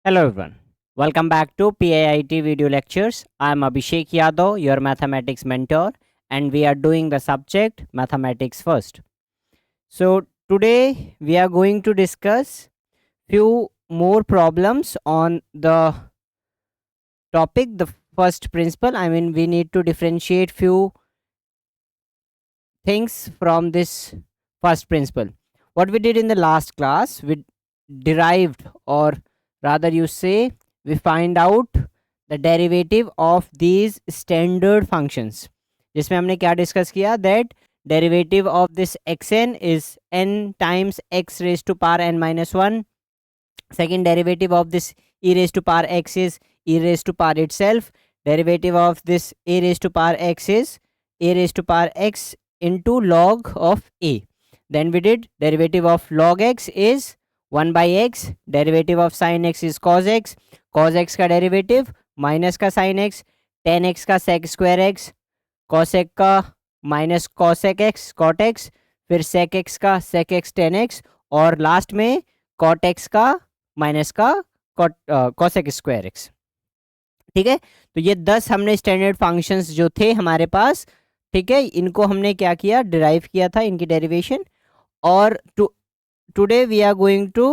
Hello everyone. Welcome back to PAIT video lectures. I am Abhishek Yadav, your mathematics mentor, and we are doing the subject mathematics first. So today we are going to discuss few more problems on the topic the first principle. I mean we need to differentiate few things from this first principle. What we did in the last class, we derived, or rather you say we find out the derivative of these standard functions, जिसमें हमने क्या discuss किया that derivative of this xn is n times x raised to power n minus 1. Second derivative of this e raised to power x is e raised to power itself. Derivative of this a raised to power x is a raised to power x into log of a. Then we did derivative of log x is 1 by x. Derivative of sin x is cos x. Cos x का derivative minus का sin x, tan x का sec square x, cos x का minus cos x cot x, फिर sec x का sec x tan x, और last में cot x का minus का cosec स्क्वायर एक्स. ठीक है, तो ये 10 हमने स्टैंडर्ड फंक्शंस जो थे हमारे पास, ठीक है, इनको हमने क्या किया, डिराइव किया था इनकी डेरिवेशन. और today we are going to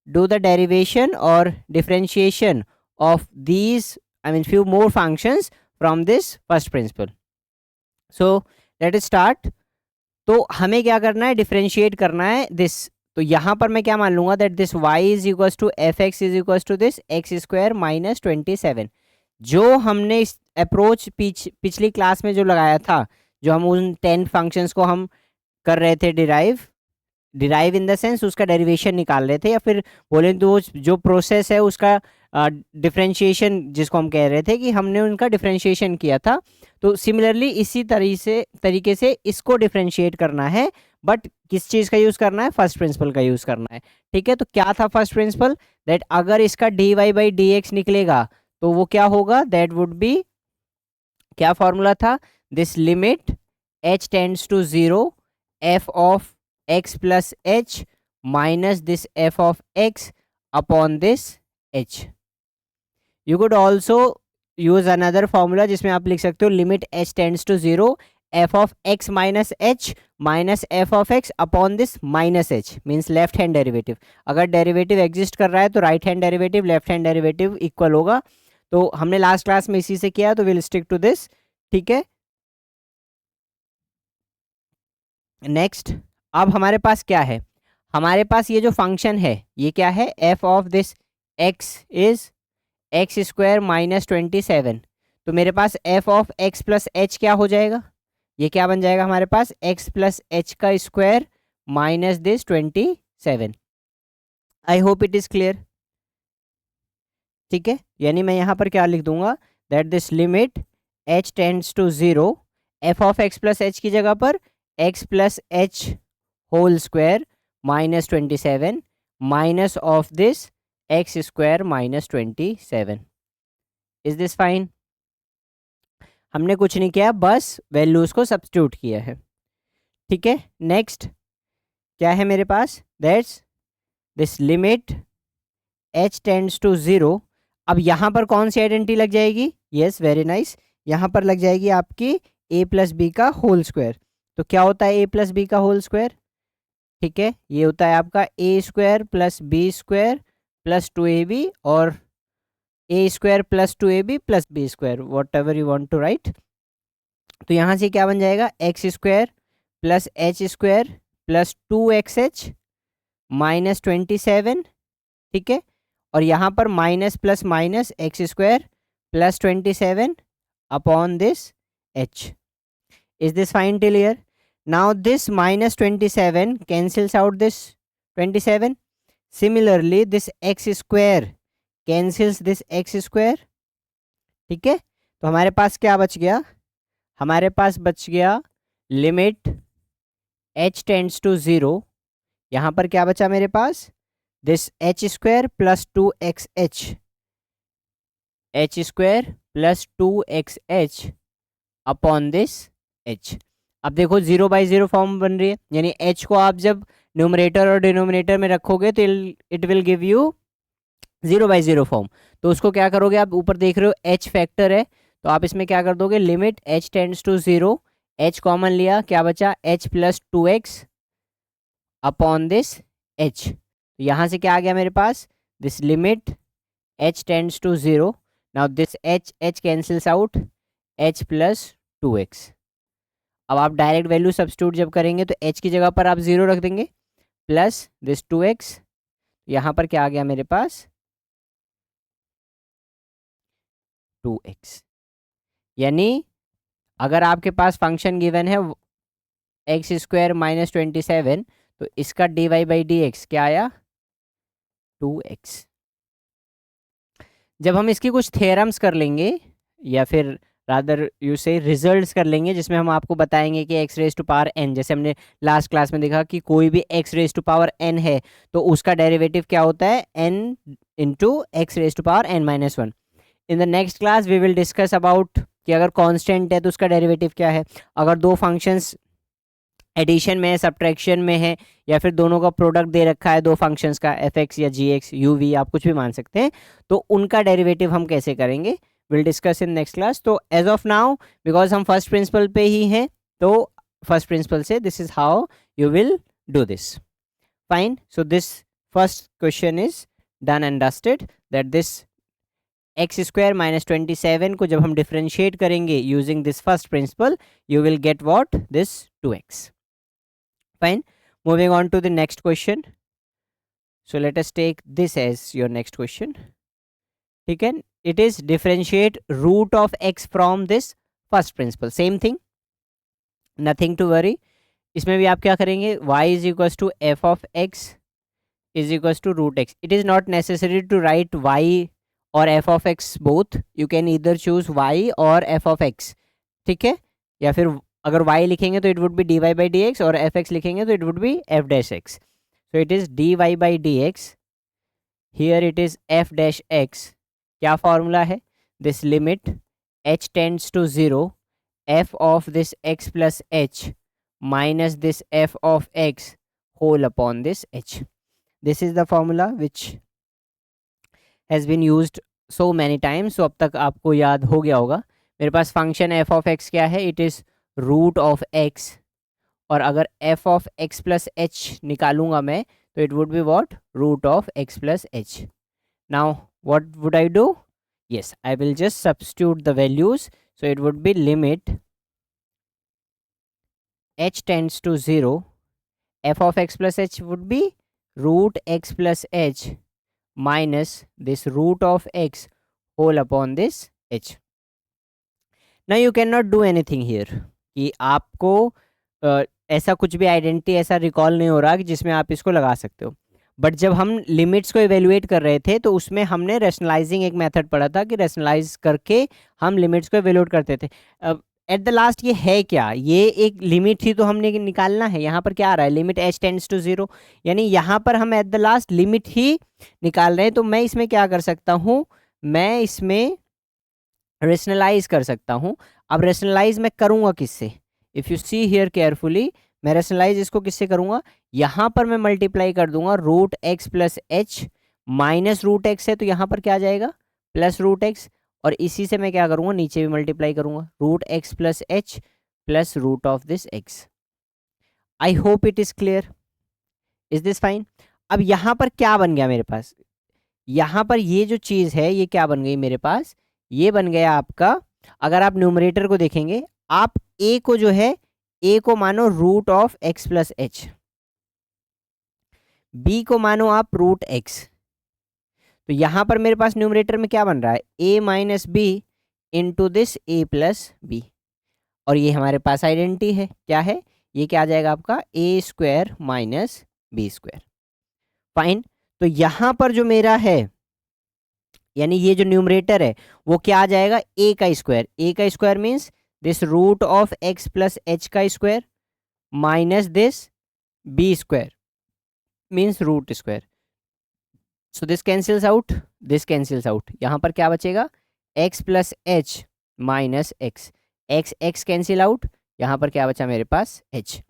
do the derivation और differentiation of these, I mean few more functions from this first principle. So let it start. तो हमें क्या करना है, डिफरेंशिएट करना है दिस. तो यहाँ पर मैं क्या मान लूंगा that this y is equal to F X is equal to this x square minus 27. जो हमने इस अप्रोच पिछली क्लास में जो लगाया था, जो हम उन 10 फंक्शंस को हम कर रहे थे डिराइव इन द सेंस उसका डेरिवेशन निकाल रहे थे, या फिर बोले तो जो प्रोसेस है उसका डिफरेंशिएशन जिसको हम कह रहे थे कि हमने उनका डिफरेंशिएशन किया था. तो सिमिलरली इसी तरीके से इसको डिफरेंशिएट करना है, बट किस चीज़ का यूज़ करना है, फर्स्ट प्रिंसिपल का यूज़ करना है. ठीक है, तो क्या था फर्स्ट प्रिंसिपल, दैट अगर इसका D Y by D X निकलेगा तो वो क्या होगा, दैट वुड बी, क्या फॉर्मूला था, this limit h tends to 0 f of x plus h minus this f of x upon this h. You could also use another formula जिसमें आप लिख सकते हो limit h tends to 0 f of x minus h minus f of x upon this minus h, means left hand derivative. अगर derivative exist कर रहा है तो right hand derivative left hand derivative equal होगा. तो हमने लास्ट क्लास में इसी से किया, तो विल स्टिक टू दिस. ठीक है, नेक्स्ट. अब हमारे पास क्या है, हमारे पास ये जो फंक्शन है ये क्या है, f of this x is X square minus 27. तो मेरे पास f of x plus h क्या हो जाएगा, ये क्या बन जाएगा हमारे पास, x प्लस h का square minus this 27. I hope it is clear. ठीक है, यानी मैं यहाँ पर क्या लिख दूंगा, that this limit h tends to 0 f of x plus h की जगह पर x plus h whole square minus 27 minus of this x square minus 27. Is this fine. हमने कुछ नहीं किया, बस वैल्यूज को सब्स्टिट्यूट किया है. ठीक है, नेक्स्ट क्या है मेरे पास, that's this limit h tends to 0. अब यहाँ पर कौन सी आइडेंटिटी लग जाएगी, यस वेरी नाइस, यहाँ पर लग जाएगी आपकी a प्लस बी का होल स्क्वायर. तो क्या होता है a प्लस बी का होल स्क्वायर, ठीक है, ये होता है आपका a square plus B square plus 2ab और a square plus 2ab plus B square, whatever you want to write. तो यहाँ से क्या बन जाएगा, x square plus H square plus 2xh minus 27. ठीक है, और यहाँ पर minus plus minus x square plus 27 upon this h. Is this fine till here. Now this minus 27 cancels out this 27. Similarly this x square cancels this x square. ठीक है, तो हमारे पास क्या बच गया, हमारे पास बच गया लिमिट h टेंड्स टू 0. यहाँ पर क्या बचा मेरे पास, this h square plus 2xh, h square plus 2xh upon this h. अब देखो 0 बाई 0 फॉर्म बन रही है, यानी h को आप जब न्यूमरेटर और डिनोमिनेटर में रखोगे तो it will give you 0/0 form. तो उसको क्या करोगे, आप ऊपर देख रहे हो h फैक्टर है, तो आप इसमें क्या कर दोगे, limit h tends to 0, h common लिया, क्या बचा h plus 2x upon this h। तो यहाँ से क्या आ गया मेरे पास, this limit h tends to 0, now this h cancels out, h plus 2x। अब आप डायरेक्ट वैल्यू सब्स्टिट्यूट जब करेंगे तो h की जगह पर आप 0 रख देंगे, प्लस दिस 2x, यहाँ पर क्या आ गया मेरे पास 2x। यानी अगर आपके पास फंक्शन गिवन है x² - 27, तो इसका dy/dx क्या आया 2x। जब हम इसकी कुछ थ्योरम्स कर लेंगे, या फिर रादर यू से रिजल्ट्स कर लेंगे, जिसमें हम आपको बताएंगे कि x⁻n, जैसे हमने लास्ट क्लास में देखा कि कोई भी x⁻n है तो उसका डेरिवेटिव क्या होता है n into x⁻n-1। In the next class we will discuss about कि अगर कांस्टेंट है तो उसका डेरिवेटिव क्या है, अगर दो फंक्शंस एडिशन में है, सब्ट्रैक्शन में है, या फिर दोनों का प्रोडक्ट दे रखा है दो फंक्शंस का f(x) या g(x), u(v), आप कुछ भी मान सकते हैं, तो उनका डेरिवेटिव हम कैसे करेंगे, will discuss in next class. तो एज ऑफ नाउ बिकॉज हम फर्स्ट प्रिंसिपल पे ही हैं, तो फर्स्ट प्रिंसिपल से this is how you will do this. Fine, so this first question is done and dusted, that this x² - 27 को जब हम differentiate करेंगे using this first principal, you will get what, this 2x। Fine. Moving on to the next question. So let us take this as your next question. ठीक है, it is differentiate root of x from this first principle. Same thing, nothing to worry. इसमें भी आप क्या करेंगे, y is equals to f of x is equals to root x. It is not necessary to write y or f of x both. You can either choose y or f of x. ठीक है, या फिर अगर y लिखेंगे तो it would B dy/dx, और fx लिखेंगे तो it would be f'(x). So it is dy/dx, here it is f'(x). क्या फॉर्मूला है, this limit h tends to 0, f of this x plus h minus this f of x whole upon this h। This is the formula which has been used so many times. So अब तक आपको याद हो गया होगा। मेरे पास function f of x क्या है, it is root of x, और अगर f of x plus h निकालूंगा मैं तो it would be what, root of x plus h। Now what would I do, yes, I will just substitute the values, so it would be limit h tends to 0, f of x plus h would be root x plus h minus this root of x whole upon this h. Now you cannot do anything here कि आपको ऐसा कुछ भी identity ऐसा recall नहीं हो रहा कि जिसमें आप इसको लगा सकते हो। बट जब हम लिमिट्स को इवेल्युएट कर रहे थे तो उसमें हमने रैशनलाइजिंग एक मेथड पढ़ा था कि रैशनलाइज करके हम लिमिट्स को इवेल्युएट करते थे। एट द लास्ट ये है क्या, ये एक लिमिट थी तो हमने निकालना है। यहाँ पर क्या आ रहा है, लिमिट h टेंड्स टू 0, यानी यहाँ पर हम एट द लास्ट लिमिट ही निकाल रहे हैं। तो मैं इसमें क्या कर सकता हूँ, मैं इसमें रैशनलाइज कर सकता हूँ। अब रैशनलाइज मैं करूँगा किससे, if you see here carefully, मैं रैशनलाइज इसको किससे करूँगा, यहाँ पर मैं मल्टीप्लाई कर दूंगा root X plus H minus root X है तो यहाँ पर क्या आ जाएगा प्लस रूट एक्स, और इसी से मैं क्या करूँगा नीचे भी मल्टीप्लाई करूँगा root X plus H plus root of this X. I hope it is clear, is this fine. अब यहाँ पर क्या बन गया मेरे पास, यहाँ पर ये जो चीज़ है ये क्या बन गई मेरे पास, ये बन गया आपका, अगर आप न्यूमरेटर को देखेंगे, आप a को जो है a को मानो root of x plus H, b को मानो आप रूट x। तो यहां पर मेरे पास न्यूमरेटर में क्या बन रहा है, a minus B into this a plus B, और ये हमारे पास आइडेंटिटी है, क्या है ये, क्या आ जाएगा आपका a² माइनस b²। फाइन, तो यहां पर जो मेरा है यानी ये जो न्यूमरेटर है वो क्या आ जाएगा a का square means this root of x plus h का square minus this b² means root square. So this cancels out, this cancels out, यहाँ पर क्या बचेगा x plus H minus x, x cancel out, यहाँ पर क्या बचा मेरे पास h।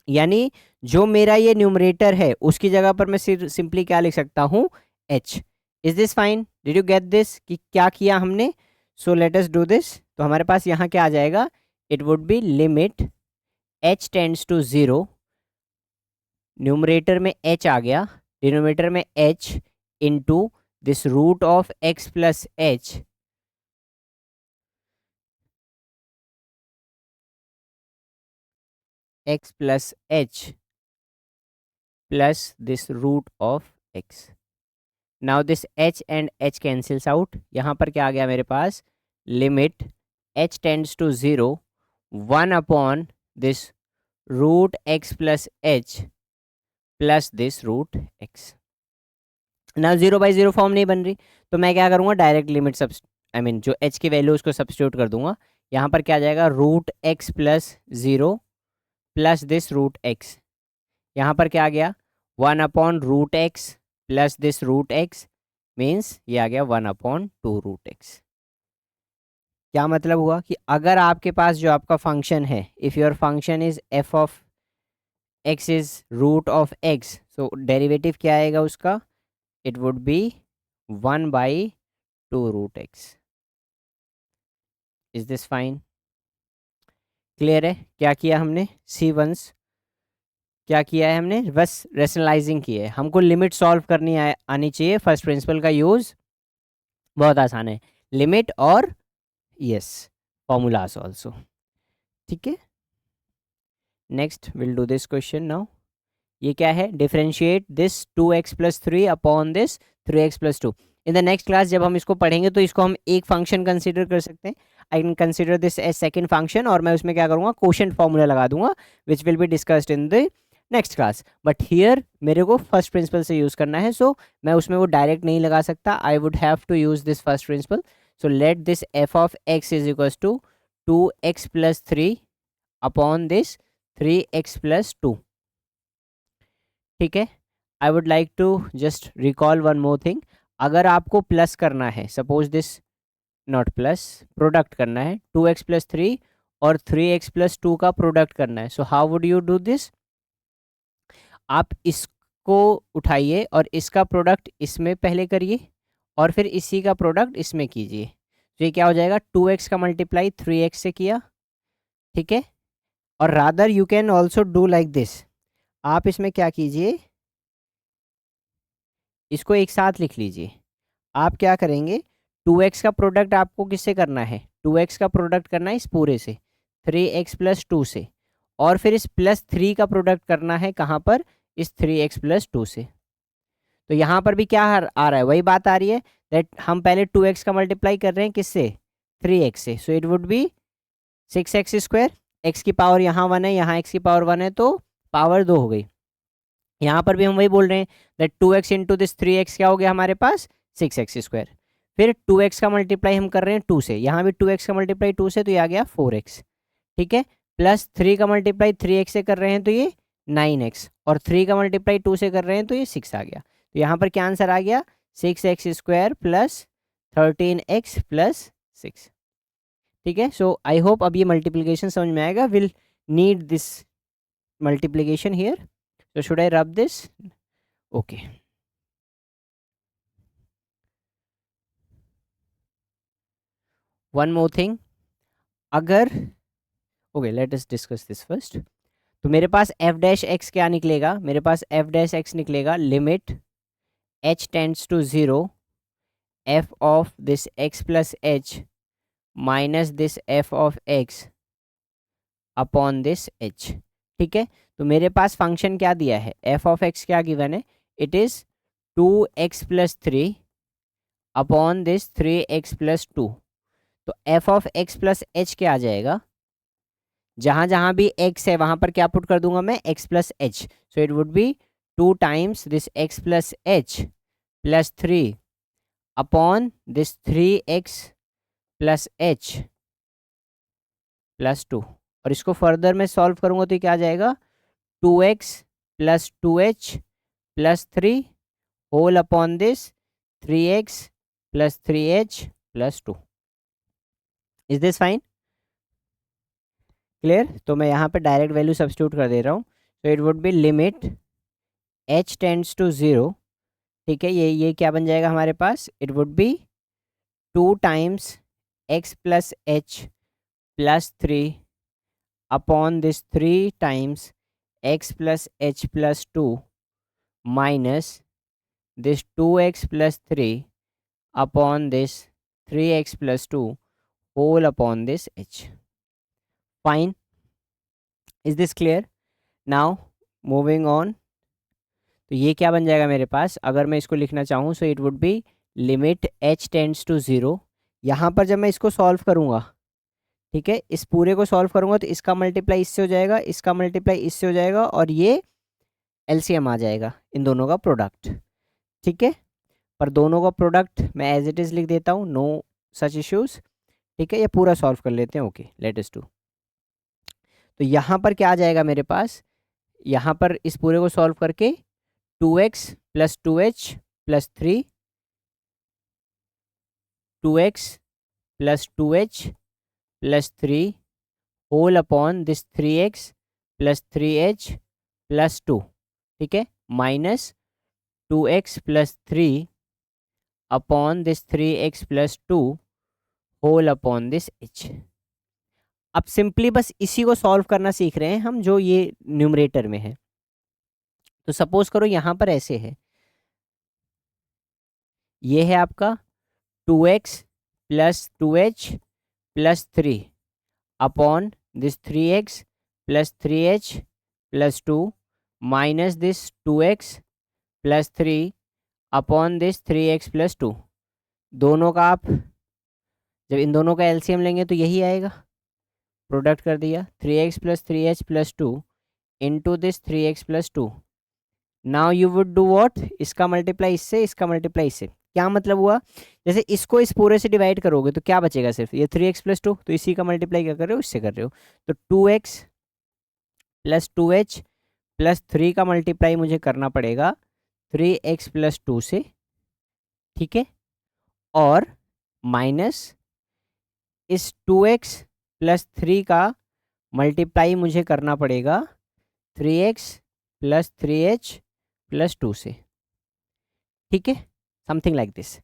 यानी जो मेरा ये न्यूमरेटर है उसकी जगह पर मैं सिंपली क्या लिख सकता हूँ h, is this fine? Did you get this कि क्या किया हमने? So let us do this. तो हमारे पास यहाँ क्या आ जाएगा? It would be limit h tends to 0, numerator में h आ गया, डिनोमिनेटर में h, into this root of x plus h, x plus h plus this root of x। Now this h and h cancels out. यहाँ पर क्या आ गया मेरे पास? Limit h tends to 0, 1 upon this root x plus h plus this root x। ना 0/0 form नहीं बन रही, तो मैं क्या करूँगा? डायरेक्ट लिमिट सब आई मीन जो h की वैल्यू उसको सब्स्टिट्यूट कर दूंगा। यहाँ पर क्या आ जाएगा? Root x plus 0 plus this root x। यहाँ पर क्या आ गया? 1 upon root x plus this root x, means ये आ गया 1 अपॉन 2 रूट x। क्या मतलब हुआ कि अगर आपके पास जो आपका फंक्शन है, if your function is f of x is root of x, so derivative क्या आएगा उसका? It would be 1/2 root x। Is this fine? Clear है? क्या किया हमने? C1s क्या किया है हमने? बस रेशनलाइजिंग की है। हमको लिमिट सॉल्व करनी आनी चाहिए। फर्स्ट प्रिंसिपल का यूज़ बहुत आसान है, लिमिट और यस फॉर्मूलाज ऑल्सो। ठीक है, next will do this question now. ये क्या है? Differentiate this 2x plus 3 upon this 3x plus 2। In the next class जब हम इसको पढ़ेंगे तो इसको हम एक फंक्शन कंसीडर कर सकते हैं। I can consider this as second function, और मैं उसमें क्या करूँगा? कोशेंट फॉर्मूला लगा दूंगा, which will be discussed in the next class. But here मेरे को फर्स्ट प्रिंसिपल से यूज़ करना है, सो मैं उसमें वो डायरेक्ट नहीं लगा सकता। I would have to use this first principle. So let this F of X is equals to 2x plus 3 upon this 3x plus 2। ठीक है, I would like to just recall one more thing. अगर आपको plus करना है, suppose this not plus, product करना है 2x plus 3 और 3x plus 2 का प्रोडक्ट करना है, so how would you do this? आप इसको उठाइए और इसका प्रोडक्ट इसमें पहले करिए और फिर इसी का प्रोडक्ट इसमें कीजिए। तो ये क्या हो जाएगा? 2x का मल्टीप्लाई 3x से किया, ठीक है। और rather you can also do like this. आप इसमें क्या कीजिए, इसको एक साथ लिख लीजिए। आप क्या करेंगे? 2x का प्रोडक्ट आपको किससे करना है? 2x का प्रोडक्ट करना है इस पूरे से, 3x प्लस 2 से, और फिर इस प्लस 3 का प्रोडक्ट करना है कहाँ पर? इस 3x प्लस 2 से। तो यहाँ पर भी क्या आ रहा है? वही बात आ रही है दैट हम पहले 2x का मल्टीप्लाई कर रहे हैं किससे? 3x से। So it would B 6x square. x की पावर यहाँ 1 है, यहाँ x की पावर 1 है, तो पावर 2 हो गई। यहाँ पर भी हम वही बोल रहे हैं that 2x into this 3x क्या हो गया हमारे पास? 6x square. फिर 2x का मल्टीप्लाई हम कर रहे हैं 2 से, यहाँ भी 2x का मल्टीप्लाई 2 से, तो ये आ गया 4x। ठीक है, प्लस 3 का मल्टीप्लाई 3x से कर रहे हैं तो ये 9x, और 3 का मल्टीप्लाई 2 से कर रहे हैं तो ये 6 आ गया। तो यहाँ पर क्या आंसर आ गया? 6x square plus 13x plus 6। ठीक है, सो आई होप अब ये मल्टीप्लीकेशन समझ में आएगा। Will need this multiplication here, so should I rub this? Okay, one more thing। अगर okay, let us discuss this first. तो मेरे पास f डैश एक्स क्या निकलेगा? मेरे पास f डैश एक्स निकलेगा limit h tends to 0 f of this x plus h minus this f of x upon this h। ठीक है, तो मेरे पास फंक्शन क्या दिया है? f ऑफ x क्या गिवन है? It is 2x plus 3 upon this 3x plus 2। तो f of x plus h क्या आ जाएगा? जहां जहां भी x है वहां पर क्या पुट कर दूंगा मैं? x plus h। So it would be 2 times this x plus h plus 3 upon this 3x plus h plus 2। और इसको फर्दर मैं सॉल्व करूंगा तो क्या आ जाएगा? 2x plus 2h plus 3 whole upon this 3x plus 3h plus 2। Is this fine? Clear? तो मैं यहाँ पे डायरेक्ट वैल्यू सब्स्टिट्यूट कर दे रहा हूँ। तो it would be limit h tends to 0 ठीक है, ये क्या बन जाएगा हमारे पास, it would be 2 times x plus H plus 3 upon this 3 times x plus H plus 2 minus this 2x plus 3 upon this 3x plus 2 whole upon this h. Fine. Is this clear? Now moving on. तो ये क्या बन जाएगा मेरे पास, अगर मैं इसको लिखना चाहूँ so it would be limit h tends to 0। यहाँ पर जब मैं इसको सॉल्व करूँगा, ठीक है, इस पूरे को सॉल्व करूँगा तो इसका मल्टीप्लाई इससे हो जाएगा, इसका मल्टीप्लाई इससे हो जाएगा और ये एलसीएम आ जाएगा इन दोनों का प्रोडक्ट। ठीक है, पर दोनों का प्रोडक्ट मैं एज इट इज़ लिख देता हूँ, नो सच इश्यूज़। ठीक है, ये पूरा सॉल्व कर लेते हैं। Okay, let us do. तो यहाँ पर क्या आ जाएगा मेरे पास, यहाँ पर इस पूरे को सॉल्व करके 2x plus 2h plus 3 2x plus 2h plus 3 whole upon this 3x plus 3h plus 2, ठीक है, minus 2x plus 3 upon this 3x plus 2 whole upon this h। अब सिंपली बस इसी को सॉल्व करना सीख रहे हैं हम, जो ये न्यूमरेटर में है। तो सपोज करो यहाँ पर ऐसे है, ये है आपका 2x plus 2h plus 3 upon this 3x plus 3h plus 2 minus this 2x plus 3 upon this 3x plus 2। दोनों का आप जब इन दोनों का एलसीएम लेंगे तो यही आएगा, प्रोडक्ट कर दिया 3x plus 3h plus 2 into this 3x plus 2। Now you would do what, इसका मल्टीप्लाई इससे, इसका मल्टीप्लाई इससे। क्या मतलब हुआ, जैसे इसको इस पूरे से डिवाइड करोगे तो क्या बचेगा, सिर्फ ये 3x प्लस 2, तो इसी का मल्टीप्लाई क्या कर रहे हो, इससे कर रहे हो। तो 2x प्लस 2h प्लस 3 का मल्टीप्लाई मुझे करना पड़ेगा 3x प्लस 2 से, ठीक है, और माइनस इस 2x प्लस 3 का मल्टीप्लाई मुझे करना पड़ेगा 3x प्लस 3h प्लस 2 से, ठीक है, समथिंग लाइक दिस।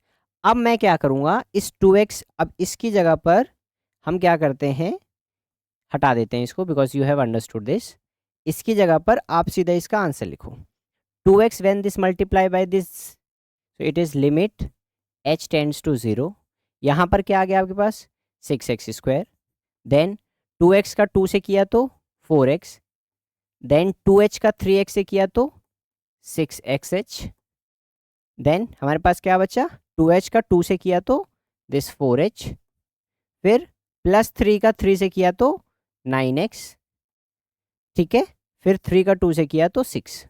अब मैं क्या करूँगा, इस 2x, अब इसकी जगह पर हम क्या करते हैं, हटा देते हैं इसको, because you have understood this. इसकी जगह पर आप सीधा इसका आंसर लिखो, 2x when this multiply by this, so it is limit h tends to 0। यहाँ पर क्या आ गया आपके पास, 6x स्क्वायर, देन 2x का 2 से किया तो 4x, देन 2h का 3x से किया तो 6xh, देन हमारे पास क्या बचा, 2h का 2 से किया तो दिस 4h, फिर प्लस 3 का 3 से किया तो 9x, ठीक है, फिर 3 का 2 से किया तो 6।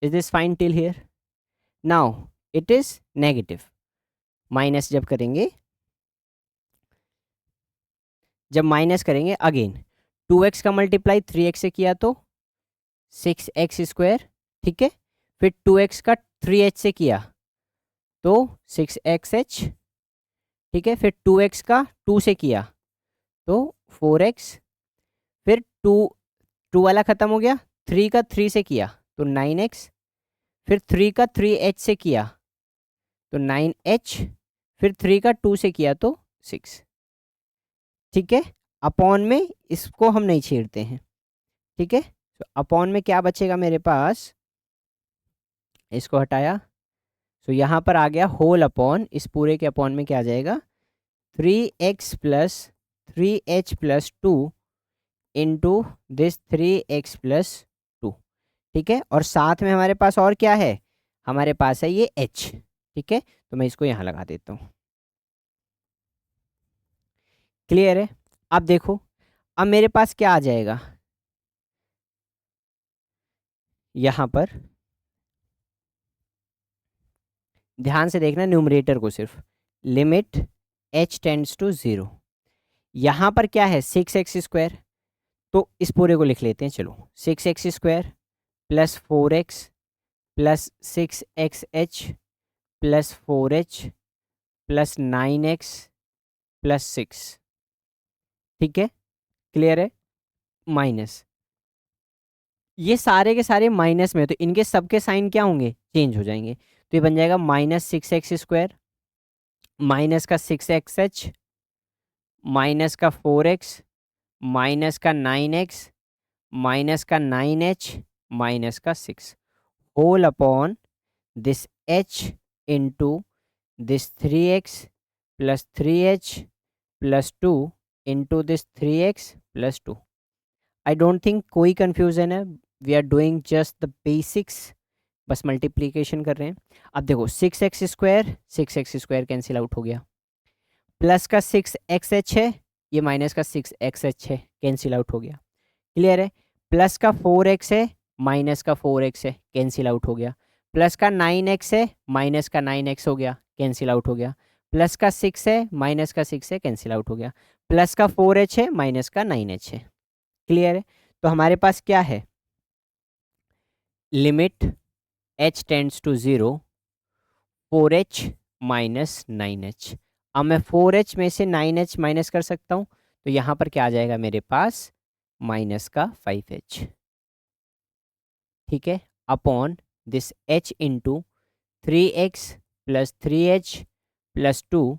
Is this fine till here? Now it is negative, minus जब करेंगे, जब माइनस करेंगे अगेन 2x का मल्टीप्लाई 3x से किया तो 6x स्क्वायर, ठीक है, फिर 2x का 3h से किया तो 6xh, ठीक है, फिर 2x का 2 से किया तो 4x, फिर 2 वाला ख़त्म हो गया, 3 का 3 से किया तो 9x, फिर 3 का 3h से किया तो 9h, फिर 3 का 2 से किया तो 6, ठीक है। अपॉन में इसको हम नहीं छेड़ते हैं, ठीक है। तो अपॉन में क्या बचेगा मेरे पास, इसको हटाया, तो यहाँ पर आ गया होल अपॉन, इस पूरे के अपॉन में क्या आ जाएगा, 3x plus 3h plus 2 into this 3x plus 2, ठीक है, और साथ में हमारे पास और क्या है, हमारे पास है ये h, ठीक है, तो मैं इसको यहाँ लगा देता हूँ। क्लियर है? अब देखो, अब मेरे पास क्या आ जाएगा, यहाँ पर ध्यान से देखना न्यूमरेटर को सिर्फ, लिमिट h टेंड्स टू 0, यहाँ पर क्या है 6x स्क्वायर, तो इस पूरे को लिख लेते हैं, चलो 6x square plus 4x plus 6xh plus 4h plus 9x plus 6, ठीक है, क्लियर है, माइनस ये सारे के सारे माइनस में, तो इनके सबके साइन क्या होंगे, चेंज हो जाएंगे। तो ये बन जाएगा -6x² माइनस का 6xh माइनस का 4x माइनस का 9x माइनस का 9h माइनस का 6 whole upon this h into this 3x plus 3h plus 2 into this 3x plus 2। I don't think कोई कंफ्यूजन है, we are doing just the basics, बस multiplication कर रहे हैं। अब देखो 6x² कैंसिल आउट हो गया, प्लस का 6xh है, ये माइनस का 6xh है, कैंसिल आउट हो गया। क्लियर है। प्लस का 4x है, माइनस का 4x है, कैंसिल आउट हो गया। प्लस का 9x है, माइनस का 9x हो गया, कैंसिल आउट हो गया। प्लस का 6 है, माइनस का 6 है, कैंसिल आउट हो गया। प्लस का 4h है, माइनस का 9h है। क्लियर है। तो हमारे पास क्या है, limit h tends to 0 4h minus 9h। अब मैं 4h में से 9h माइनस कर सकता हूँ, तो यहाँ पर क्या आ जाएगा मेरे पास, माइनस का 5h। ठीक है, upon this h into 3x plus 3h plus 2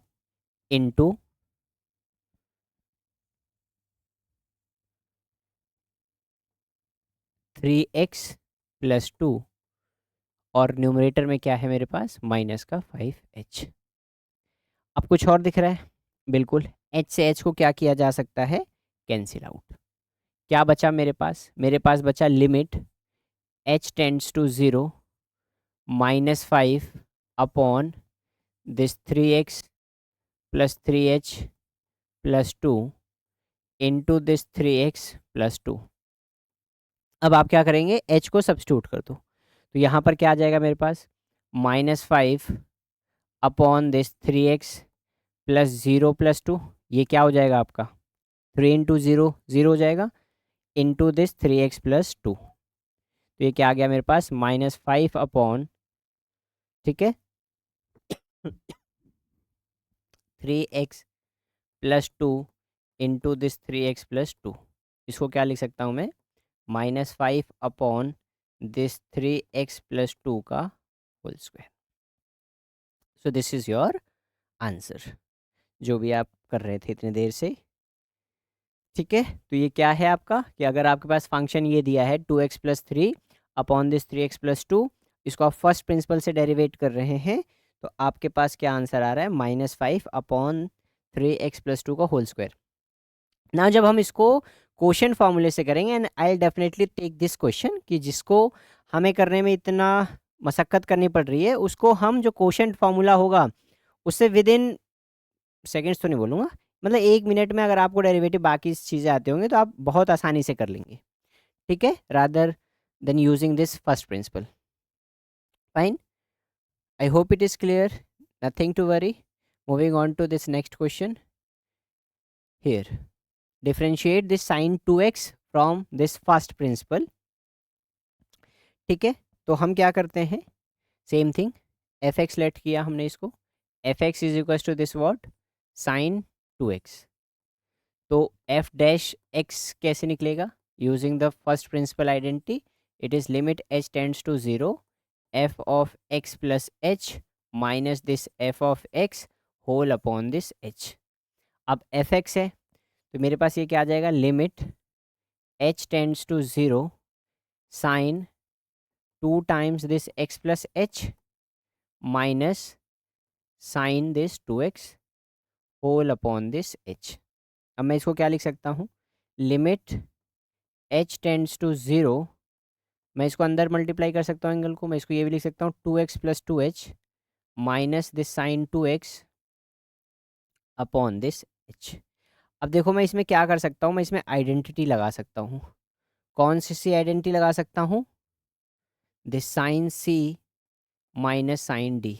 into 3x plus 2, और न्यूमरेटर में क्या है मेरे पास, माइनस का 5h। अब कुछ और दिख रहा है, बिल्कुल h से h को क्या किया जा सकता है, कैंसिल आउट। क्या बचा मेरे पास, मेरे पास बचा limit h tends to 0 -5 upon this 3x plus 3h plus 2 into this 3x plus 2। अब आप क्या करेंगे, h को सब्स्टिट्यूट कर दो, तो यहाँ पर क्या आ जाएगा मेरे पास, -5 upon this 3x plus 0 plus 2, ये क्या हो जाएगा आपका, 3 इंटू 0 0 हो जाएगा, इंटू दिस 3x प्लस 2। तो ये क्या आ गया मेरे पास, -5 अपॉन, ठीक है, 3x plus 2 into this 3x plus 2। इसको क्या लिख सकता हूँ मैं, -5 अपॉन दिस 3x प्लस 2 का whole square. So this is your answer, जो भी आप कर रहे थे इतनी देर से। ठीक है, तो ये क्या है आपका, कि अगर आपके पास फंक्शन ये दिया है 2x plus 3 upon this 3x plus 2, इसको आप फर्स्ट प्रिंसिपल से डेरिवेट कर रहे हैं, तो आपके पास क्या आंसर आ रहा है, -5 अपॉन 3x प्लस 2 का होल स्क्वायर। ना जब हम इसको क्वेश्चन फॉर्मूले से करेंगे, and I definitely take this question, कि जिसको हमें करने में इतना मशक्क़त करनी पड़ रही है, उसको हम जो क्वेश्चन फार्मूला होगा उससे विद इन सेकेंड्स तो नहीं बोलूँगा, मतलब 1 मिनट में अगर आपको डेरिवेटिव बाकी चीज़ें आती होंगी तो आप बहुत आसानी से कर लेंगे। ठीक है, rather than using this first principle. Fine, I hope it is clear, nothing to worry. Moving on to this next question here, differentiate this sine 2x from this first principle. ठीक है, तो हम क्या करते हैं, same thing, F X let किया हमने इसको, F X is equal to this what, sine 2x। तो एफ डैश एक्स कैसे निकलेगा, using the first principle identity, it is limit h tends to 0 F of x plus H minus this F of x whole upon this h। अब F X है, तो मेरे पास ये क्या आ जाएगा, limit h tends to 0 sine 2 times this x plus H minus sine this 2x whole upon this h। अब मैं इसको क्या लिख सकता हूँ, लिमिट h टेंड्स टू 0, मैं इसको अंदर मल्टीप्लाई कर सकता हूँ एंगल को, मैं इसको ये भी लिख सकता हूँ 2x plus 2h minus this sine 2x upon this h। अब देखो मैं इसमें क्या कर सकता हूँ, मैं इसमें आइडेंटिटी लगा सकता हूँ। कौन सी आइडेंटिटी लगा सकता हूँ, this sine c minus sine d।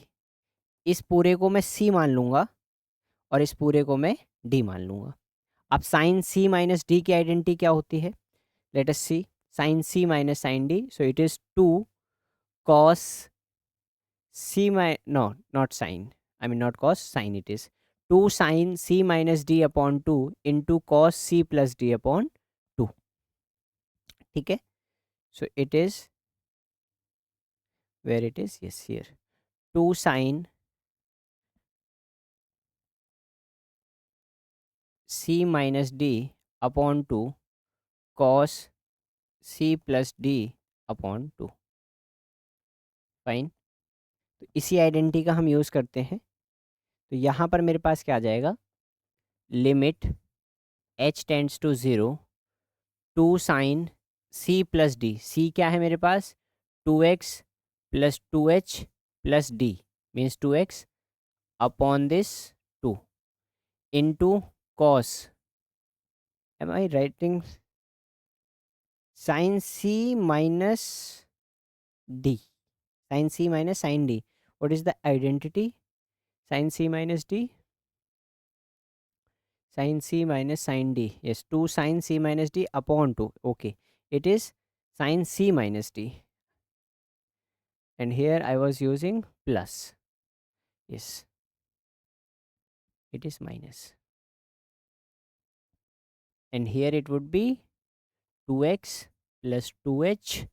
इस पूरे को मैं c मान लूँगा और इस पूरे को मैं d मान लूँगा। अब साइन c माइनस d की आइडेंटिटी क्या होती है, let us see, sine c minus sine d, so it is 2 cos c no not sin, I mean not cos, sin, it is 2 sin c minus d upon 2 into cos c plus d upon 2। ठीक है, So it is, where it is, yes, here, 2 sine c minus d upon 2 cos c plus d upon 2। Fine. तो इसी identity का हम use करते हैं। तो यहाँ पर मेरे पास क्या आ जाएगा, limit h tends to 0 2 sine c plus D. c क्या है मेरे पास, 2x plus 2h plus D means 2x upon this 2 into cos, am I writing, sine c minus d, sin c minus sin d. What is the identity? Sin c minus d, sin c minus sin d, yes, 2 sin c minus d upon 2, okay, it is sin c minus d, and here I was using plus, yes, it is minus, and here it would be 2x plus 2h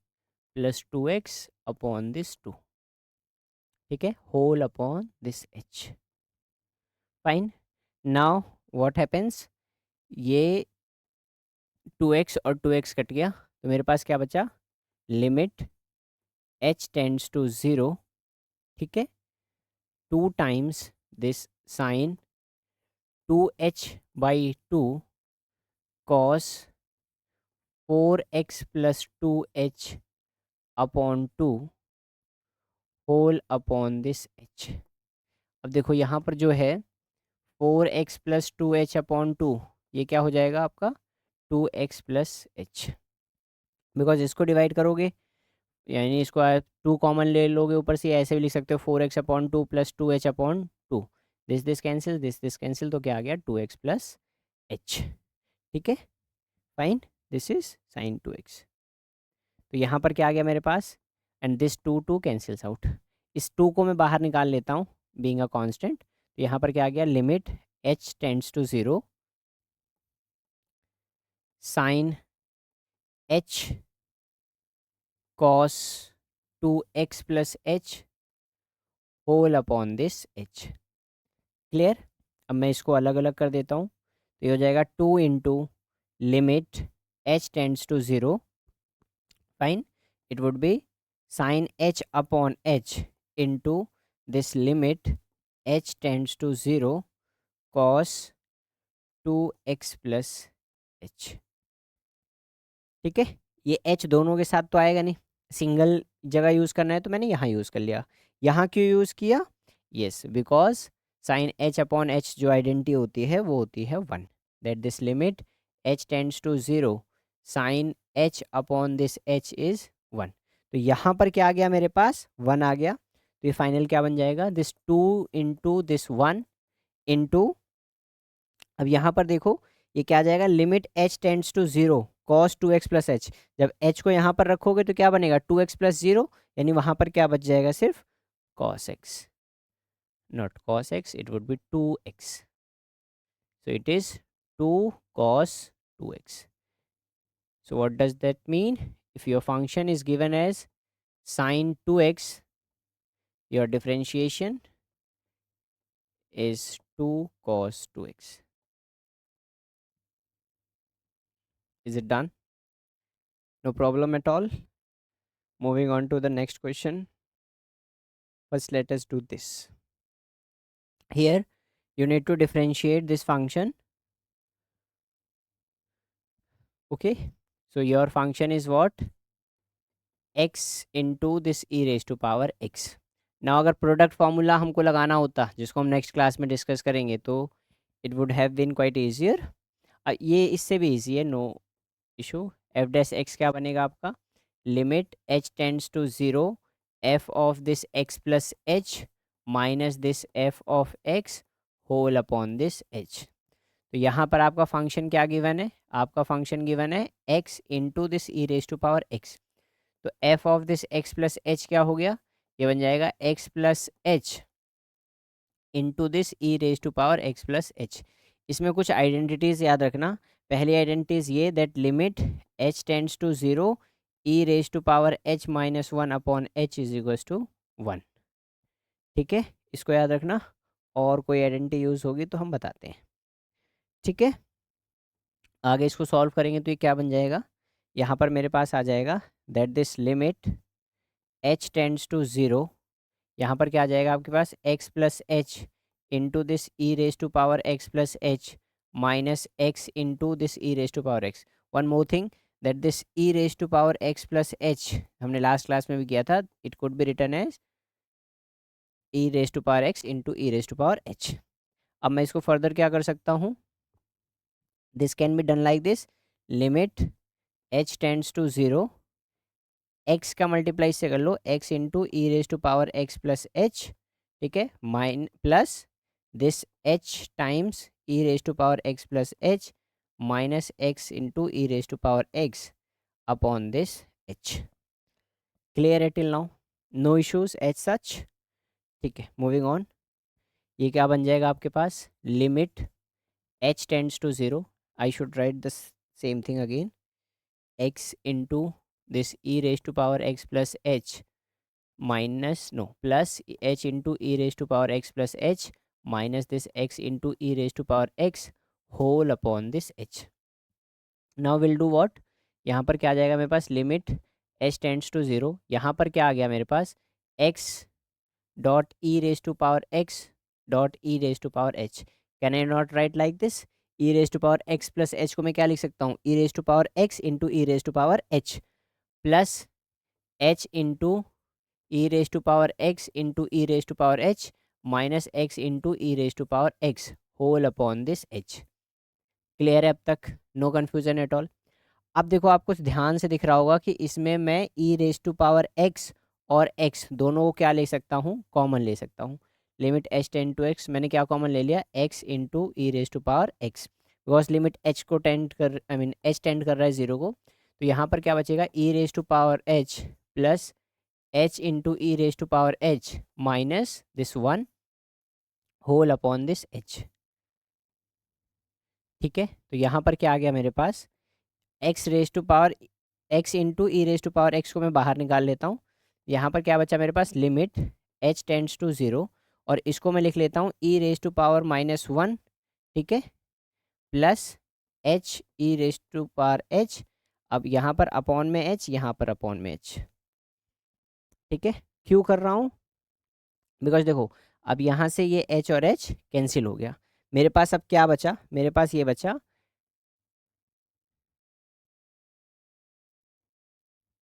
plus 2x upon this 2, ठीक है, whole upon this h। Fine. Now what happens, ये 2x और 2x cut गया, तो मेरे पास क्या बचा, लिमिट h टेंड्स टू 0, ठीक है, 2 times this sine 2h by 2 cos 4x plus 2h upon 2 whole upon this h। अब देखो यहाँ पर जो है 4x प्लस 2h अपॉन 2, ये क्या हो जाएगा आपका 2x प्लस h, बिकॉज इसको डिवाइड करोगे यानी इसको आप 2 कॉमन ले लोगे ऊपर से, ऐसे भी लिख सकते हो 4x upon 2 plus 2h upon 2, this cancel, this cancel, तो क्या आ गया 2x प्लस h, ठीक है, fine, this is sine 2x। तो यहाँ पर क्या आ गया मेरे पास, एंड दिस 2 कैंसिल्स आउट, इस 2 को मैं बाहर निकाल लेता हूँ बीइंग अ कांस्टेंट। तो यहाँ पर क्या आ गया, limit h tends to 0 sine h cos 2x plus h whole upon this h। Clear. अब मैं इसको अलग अलग कर देता हूँ, तो ये हो जाएगा 2 into limit h tends to 0, fine, it would be sine h upon h into this limit h tends to 0 cos 2x plus h, ठीक है। ये h दोनों के साथ तो आएगा नहीं, सिंगल जगह यूज़ करना है, तो मैंने यहाँ यूज़ कर लिया। यहाँ क्यों यूज़ किया, yes, because sine h upon h जो आइडेंटिटी होती है वो होती है 1, that this limit h tends to 0 sine h upon this h is 1। तो यहाँ पर क्या आ गया मेरे पास, 1 आ गया, तो ये फाइनल क्या बन जाएगा, दिस 2 इंटू दिस 1 इंटू, अब यहाँ पर देखो ये क्या आ जाएगा, limit h tends to 0 cos 2x plus h, जब h को यहाँ पर रखोगे तो क्या बनेगा 2x प्लस 0, यानी वहाँ पर क्या बच जाएगा, सिर्फ cos x, not cos x, it would be 2x, so it is 2 cos 2x। So what does that mean, if your function is given as sin 2x, your differentiation is 2 cos 2x। Is it done? No problem at all. Moving on to the next question. First let us do this. Here you need to differentiate this function, okay, so your function is what, x into this e raised to power x। now अगर product formula हमको लगाना होता जिसको हम next class में discuss करेंगे, तो it would have been quite easier, ये इससे भी ईजी है, no issue. F dash x क्या बनेगा आपका, limit h tends to 0 f of this x plus h minus this f of x whole upon this h। तो यहाँ पर आपका फंक्शन क्या गिवन है, आपका फंक्शन गिवन है x into this e raise to power x, तो f of this x plus h क्या हो गया, ये बन जाएगा x plus h into this e raise to power x plus h। इसमें कुछ आइडेंटिटीज़ याद रखना, पहली आइडेंटिटीज़ ये, that limit h tends to 0 e raise to power h minus one upon h is equals to one. ठीक है, इसको याद रखना, और कोई आइडेंटिटी यूज़ होगी तो हम बताते हैं। ठीक है, आगे इसको सॉल्व करेंगे तो ये क्या बन जाएगा, यहाँ पर मेरे पास आ जाएगा that this limit h tends to zero, यहाँ पर क्या आ जाएगा आपके पास x plus h into this e raise to power x plus H minus x into this e raise to power x। One more thing, that this e raise to power x plus h हमने last class में भी किया था, it could be return as e raise to power x into e raise to power h। अब मैं इसको further क्या कर सकता हूँ, this can be done like this, limit h tends to zero, x का मल्टीप्लाई से कर लो x into e raise to power x plus h, ठीक है, minus plus this h times e raise to power x plus H minus x into e raise to power x upon this h। Clear है till now, no issues as such. ठीक है, moving on, ये क्या बन जाएगा आपके पास, limit h tends to zero, I should write the same thing again, x into this e raise to power x plus H minus no plus h into e raise to power x plus H minus this x into e raise to power x whole upon this h। Now will do what, यहाँ पर क्या आ जाएगा मेरे पास, limit h tends to zero, यहाँ पर क्या आ गया मेरे पास, x dot e raise to power x dot e raise to power h। Can I not write like this, e raise to power x plus h को मैं क्या लिख सकता हूँ, e raise to power x into e raise to power h plus h into e raise to power x into e raise to power h minus x into e raise to power x whole upon this h। Clear है अब तक, no confusion at all. अब देखो आपको ध्यान से दिख रहा होगा कि इसमें मैं ई रेज टू पावर x और x दोनों को क्या ले सकता हूँ, कॉमन ले सकता हूँ। Limit h tend to x, मैंने क्या कॉमन ले लिया, x into e raise to power x, because limit h को टेंड कर आई मीन h टेंड कर रहा है ज़ीरो को, तो यहाँ पर क्या बचेगा, e raise to power h plus h into e raise to power h minus this one whole upon this h। ठीक है, तो यहाँ पर क्या आ गया मेरे पास, x raise to power x into e raise to power x को मैं बाहर निकाल लेता हूँ, यहाँ पर क्या बचा मेरे पास, limit h tends to zero, और इसको मैं लिख लेता हूँ e raise to power minus one, ठीक है, plus h e raise to power h, अब यहाँ पर अपॉन में h, यहाँ पर अपॉन में h। ठीक है, क्यों कर रहा हूँ, बिकॉज देखो अब यहाँ से ये h और h कैंसिल हो गया, मेरे पास अब क्या बचा, मेरे पास ये बचा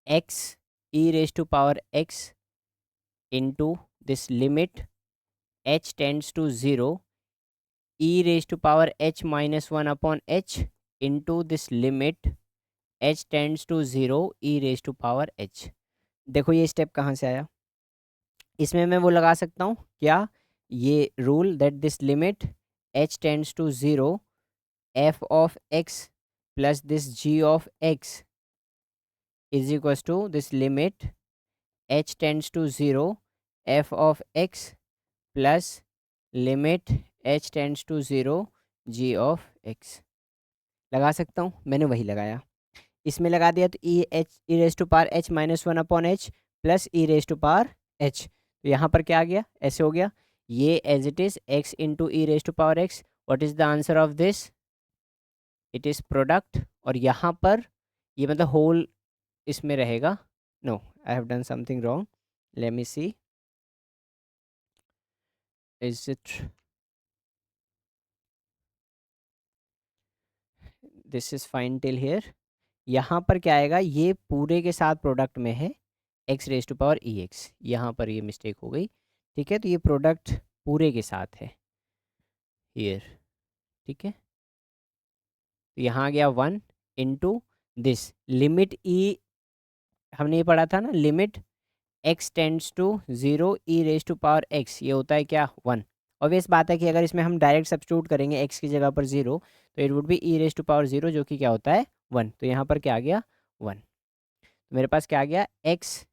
x e raise to power x into this limit h tends to zero e raise to power h minus one upon h into this limit h tends to zero e raise to power h। देखो ये step कहाँ से आया, इसमें मैं वो लगा सकता हूँ क्या, ये rule that this limit h tends to zero f of x plus this g of x is equals to this limit h tends to zero f of x plus limit h tends to zero g of x। लगा सकता हूँ, मैंने वही लगाया, इसमें लगा दिया तो e raise to power h minus one upon h plus e raise to power h, तो यहाँ पर क्या आ गया, ऐसे हो गया, ये as it is x into e raise to power x, what is the answer of this, it is product, और यहाँ पर ये मतलब होल इसमें रहेगा, no I have done something wrong, let me see, is it, this is fine till here, यहाँ पर क्या आएगा, ये पूरे के साथ प्रोडक्ट में है x raise to power e x, यहाँ पर ये मिस्टेक हो गई, ठीक है, तो ये प्रोडक्ट पूरे के साथ है हियर। ठीक है, तो यहाँ आ गया one into this limit e, हमने ये पढ़ा था ना, limit x tends to zero e raise to power x, ये होता है क्या, वन। ऑब्वियस बात है कि अगर इसमें हम डायरेक्ट सब्स्टिट्यूट करेंगे x की जगह पर ज़ीरो, तो it would be e raise to power zero, जो कि क्या होता है, वन, तो यहाँ पर क्या आ गया, वन, तो मेरे पास क्या आ गया, x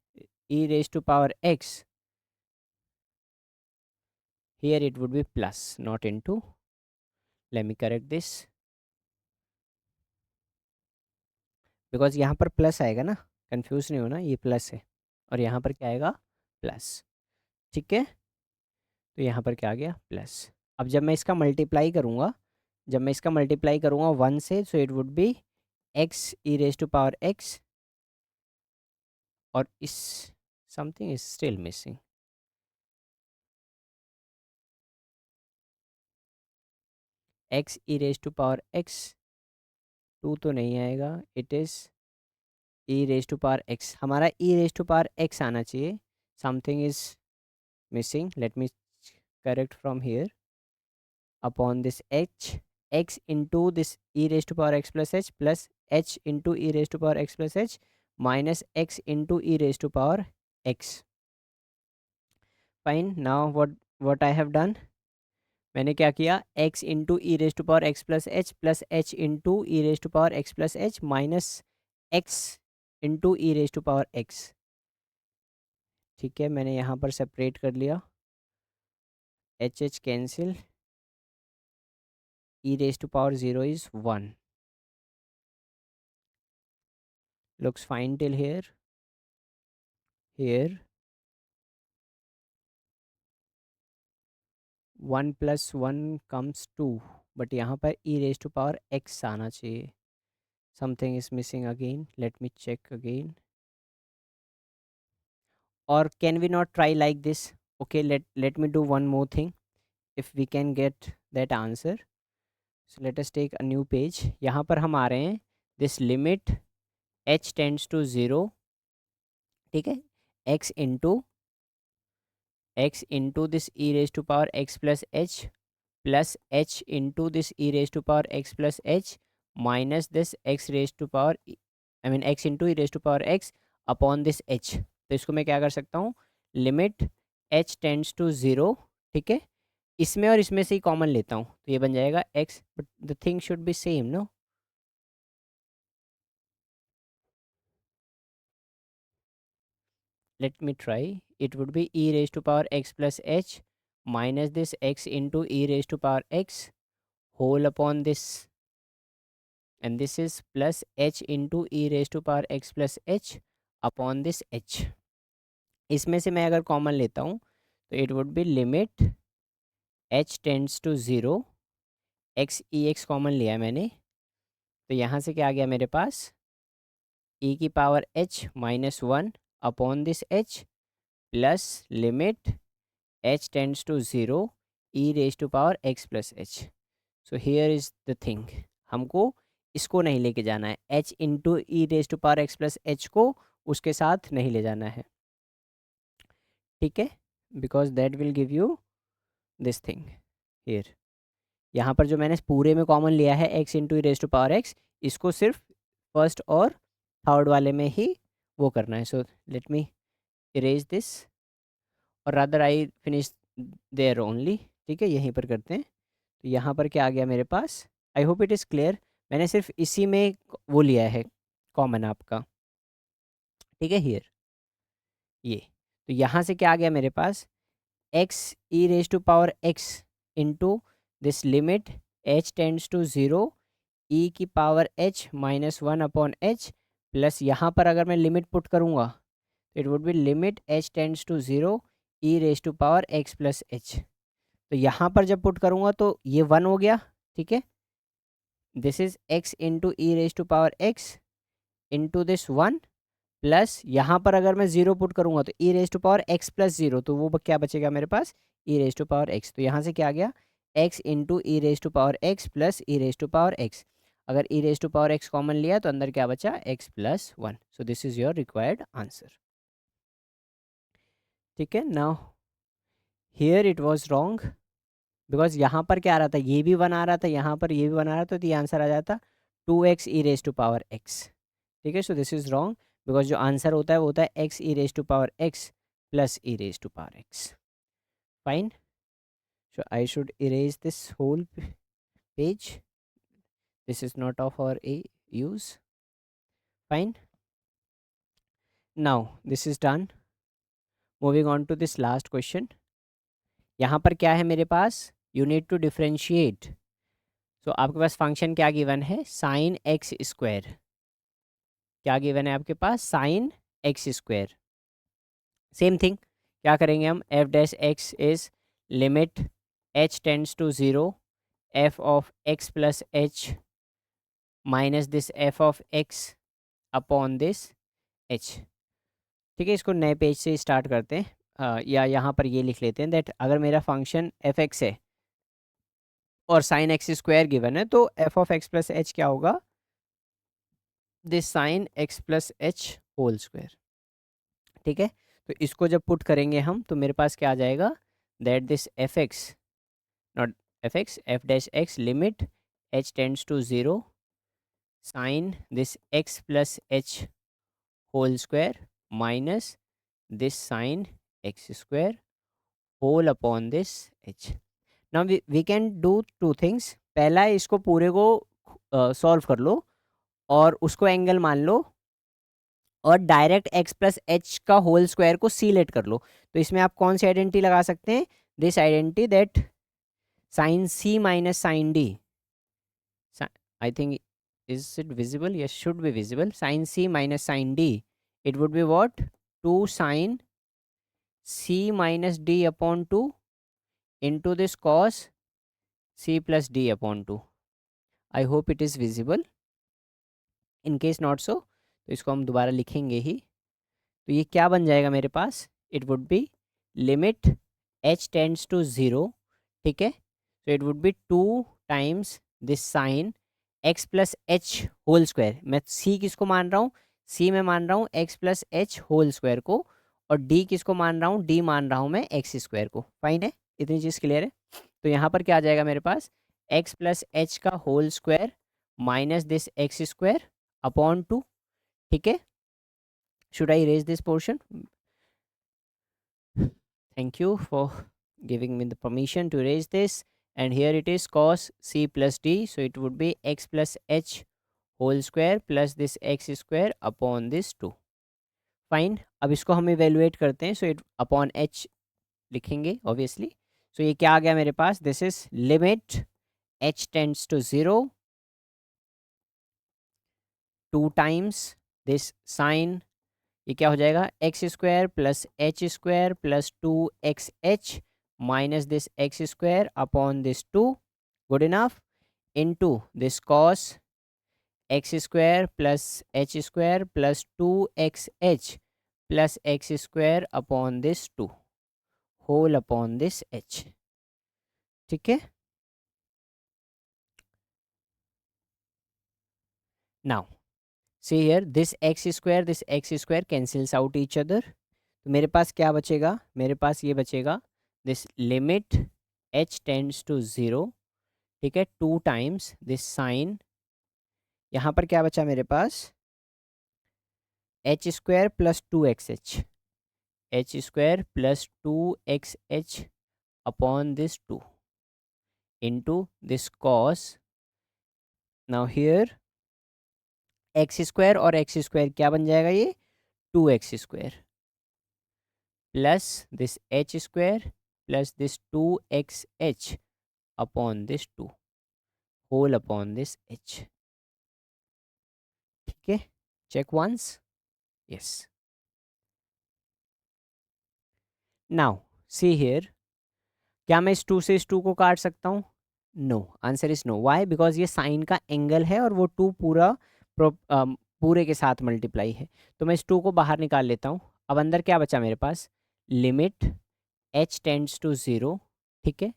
e raise to power x, here it would be plus not into, let me correct this, because यहाँ पर प्लस आएगा ना, कंफ्यूज नहीं होना, ये प्लस है और यहाँ पर क्या आएगा, प्लस। ठीक है, तो यहाँ पर क्या आ गया, प्लस। अब जब मैं इसका मल्टीप्लाई करूँगा, जब मैं इसका मल्टीप्लाई करूँगा 1 से, so it would be x e raise to power x, और इस something is still missing, x e raise to power x, 2 तो नहीं आएगा, it is e raise to power x, हमारा e raise to power x आना चाहिए, something is missing, let me correct from here, upon this h, x into this e raise to power x plus h into e raise to power x plus H minus x into e raise to power x. Fine, now what I have done, मैंने क्या किया, x into e raise to power x plus h into e raise to power x plus H minus x into e raise to power x. ठीक है, मैंने यहाँ पर separate कर लिया, h h cancel, e raise to power 0 is 1, looks fine till here, here 1 plus 1 comes 2, but यहाँ पर e raise to power x आना चाहिए, something is missing again, let me check again, और can we not try like this, okay, let me do one more thing, if we can get that answer, so let us take a new page, यहाँ पर हम आ रहे हैं, this limit h tends to 0, ठीक है, x into this e raised to power x plus h into this e raised to power x plus h minus this x raised to power I mean x into e raised to power x upon this h, तो इसको मैं क्या कर सकता हूँ, limit h tends to 0, ठीक है, इसमें और इसमें से ही कॉमन लेता हूँ, तो ये बन जाएगा x, but the thing should be same, no, let me try, it would be e raised to power x plus h minus this x into e raised to power x whole upon this, and this is plus h into e raised to power x plus h upon this h, इसमें से मैं अगर common लेता हूँ तो it would be limit h tends to 0, x e x common लिया है मैंने, तो यहाँ से क्या आ गया मेरे पास, e की power h minus 1 upon this h plus limit h tends to 0 e raise to power x plus h. So here is the thing, हमको इसको नहीं लेके जाना है, h into e raise to power x plus h को उसके साथ नहीं ले जाना है, ठीक है, because that will give you this thing here, यहाँ पर जो मैंने पूरे में कॉमन लिया है x into e raise to power x, इसको सिर्फ फर्स्ट और थर्ड वाले में ही वो करना है, so let me erase this, और rather I finish there only, ठीक है, यहीं पर करते हैं, तो यहाँ पर क्या आ गया मेरे पास, I hope it is clear, मैंने सिर्फ इसी में वो लिया है कॉमन आपका, ठीक है, हियर ये, तो यहाँ से क्या आ गया मेरे पास, x e raise to power x into this limit h tends to 0 e की power h minus 1 upon h, plus यहाँ पर अगर मैं लिमिट पुट करूँगा it would be limit h tends to 0 e raise to power x plus h, तो यहाँ पर जब पुट करूँगा तो ये 1 हो गया, ठीक है, this is x into e raise to power x into this 1, plus यहाँ पर अगर मैं 0 पुट करूँगा तो e raise to power x plus 0, तो वो क्या बचेगा मेरे पास, e raise to power x, तो यहाँ से क्या आ गया, x into e raise to power x plus e raise to power x, अगर e raise to power x common लिया तो अंदर क्या बचा, x plus 1, so this is your required answer, ठीक है। Now here it was wrong, because यहाँ पर क्या आ रहा था, ये भी 1 आ रहा था, यहाँ पर ये भी 1 आ रहा था, तो ये आंसर आ जाता 2x e raise to power x, ठीक है, so this is wrong, because जो आंसर होता है वो होता है x e raise to power x plus e raise to power x, फाइन, so I should erase this whole page, this is not of our use, fine, now this is done, moving on to this last question, यहाँ पर क्या है मेरे पास, you need to differentiate, so आपके पास function क्या given है, sine x square, क्या गिवन है आपके पास, sine x square. Same thing क्या करेंगे हम, f dash x is limit h tends to zero f of x plus H minus this F of x upon this h. ठीक है, इसको नए पेज से स्टार्ट करते हैं। या यहाँ पर ये लिख लेते हैं दैट अगर मेरा फंक्शन एफ एक्स है और साइन एक्स स्क्वायर गिवन है तो f of x plus h क्या होगा, this sine x plus h whole square. ठीक है, तो इसको जब पुट करेंगे हम तो मेरे पास क्या आ जाएगा, that this f x, not f x, f dash x limit h tends to zero sine this x plus h whole square minus this sine x square whole upon this h. Now we can do two things, पहला है इसको पूरे को solve कर लो और उसको angle मान लो और डायरेक्ट एक्स प्लस एच का होल स्क्वायर को सी लेट कर लो। तो इसमें आप कौन सी आइडेंटिटी लगा सकते हैं, this identity that sine C minus sine d, I think is it visible, yes should be visible, sine C minus sine d, it would be what, two sine C minus D upon two into this cos C plus D upon two. I hope it is visible, in case not so तो इसको हम दोबारा लिखेंगे ही। तो ये क्या बन जाएगा मेरे पास, it would be limit h tends to zero, ठीक है, तो it would be two times this sine x plus h whole square. मैं सी किसको मान रहा हूँ, सी में मान रहा हूँ x plus h whole square को, और डी किसको मान रहा हूँ, डी मान रहा हूँ मैं एक्स स्क्वायर को। फाइन है, इतनी चीज़ क्लियर है। तो यहाँ पर क्या आ जाएगा मेरे पास, एक्स प्लस एच का whole square minus this x square upon two. ठीक है, should I erase this portion, thank you for giving me the permission to erase this, and here it is cos c plus d, so it would be x plus h whole square plus this x square upon this 2। Fine, अब इसको हम evaluate करते हैं, so it upon h लिखेंगे obviously. So ये क्या आ गया मेरे पास, this is limit h tends to zero two times this sine, ये क्या हो जाएगा, x square plus H square plus two x h minus this x square upon this two, good enough, into this cos x square plus H square plus two x h plus x square upon this two whole upon this h. ठीक है, now see here this x square cancels out each other, तो मेरे पास क्या बचेगा, मेरे पास ये बचेगा this limit h tends to zero, ठीक है, टू टाइम्स दिस साइन, यहाँ पर क्या बचा मेरे पास, h square plus two x h square plus two x h upon this two into this cos, now here x square और x square क्या बन जाएगा, ये two x square plus this h square plus this two x h upon this two whole upon this h. ठीक है, check once, yes, now see here, क्या मैं इस टू से इस टू को काट सकता हूँ, no, answer is no, why, because ये साइन का एंगल है और वो टू पूरा पूरे के साथ मल्टीप्लाई है, तो मैं इस टू को बाहर निकाल लेता हूँ। अब अंदर क्या बचा मेरे पास, limit h tends to zero, ठीक है,